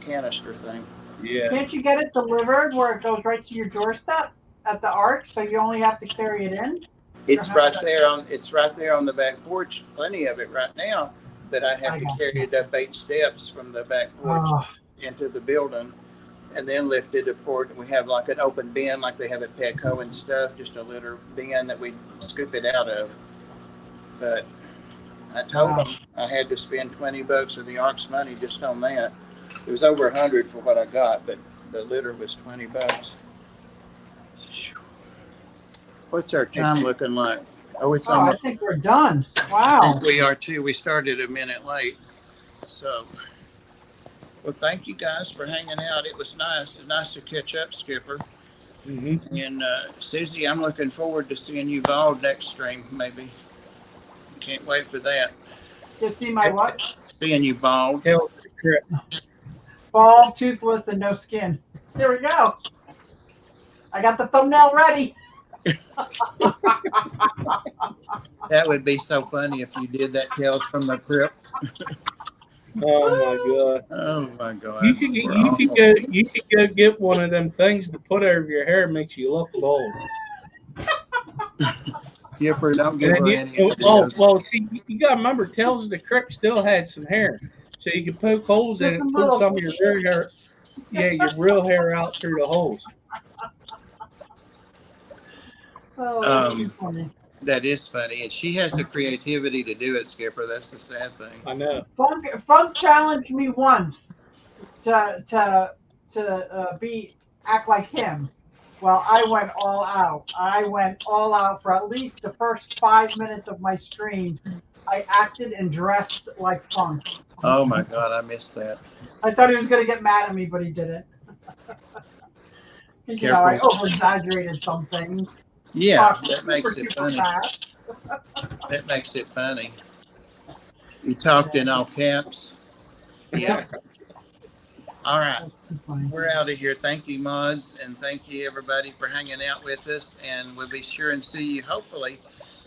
canister thing. yeah. Can't you get it delivered where it goes right to your doorstep at the Ark, so you only have to carry it in? You don't It's have right to. there on. It's right there on the back porch. Plenty of it right now. But I have I to got carry you. it up 8 steps from the back porch Oh, into the building, and then lift it to port. We have like an open bin, like they have at Petco and stuff. Just a litter bin that we scoop it out of. But I told wow. them I had to spend $20 of the ARC's money just on that. It was over 100 for what I got, but the litter was $20. What's our time looking like? Oh, it's Oh, I almost. think we're done. I Wow. think we are too. We started a minute late. So, well, thank you guys for hanging out. It was nice. It's nice to catch up, Skipper. Hmm. And Susie, I'm looking forward to seeing you bald next stream, maybe. Can't wait for that. You see my what? Seeing you bald. Tail to the crib. Bald, toothless, and no skin. Here we go. I got the thumbnail ready. That would be so funny if you did that, Tales from the Crypt. Oh my God. Oh my God. You should We're awful. go get one of them things to put over your hair, makes you look bald. Skipper, don't And give then her any ideas. well, see, you gotta remember, Tails of the Crypt still had some hair, so you could poke holes in Just a it, pull little. some of your real hair, yeah, your real hair out through the holes. Oh, that's too Um, funny. that is funny. And she has the creativity to do it, Skipper. That's the sad thing. I know. Funk challenged me once to act like him. Well, I went all out. I went all out for at least the first 5 minutes of my stream. I acted and dressed like Funk. Oh my God, I missed that. I thought he was going to get mad at me, but he didn't. Because, I over exaggerated some things. Yeah, Talked that makes super it funny. fast. That makes it funny. You talked in all caps. Yeah. All right. That's too funny. We're out of here. Thank you, mods, and thank you everybody for hanging out with us. And we'll be sure and see you hopefully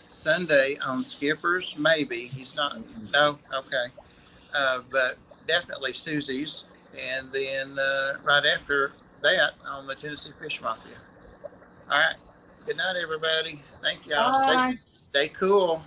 Sunday on Skipper's. Maybe he's not. No, okay. But definitely Susie's, and then right after that on the Tennessee Fish Mafia. All right. Good night, everybody. Thank y'all. Bye. Stay cool.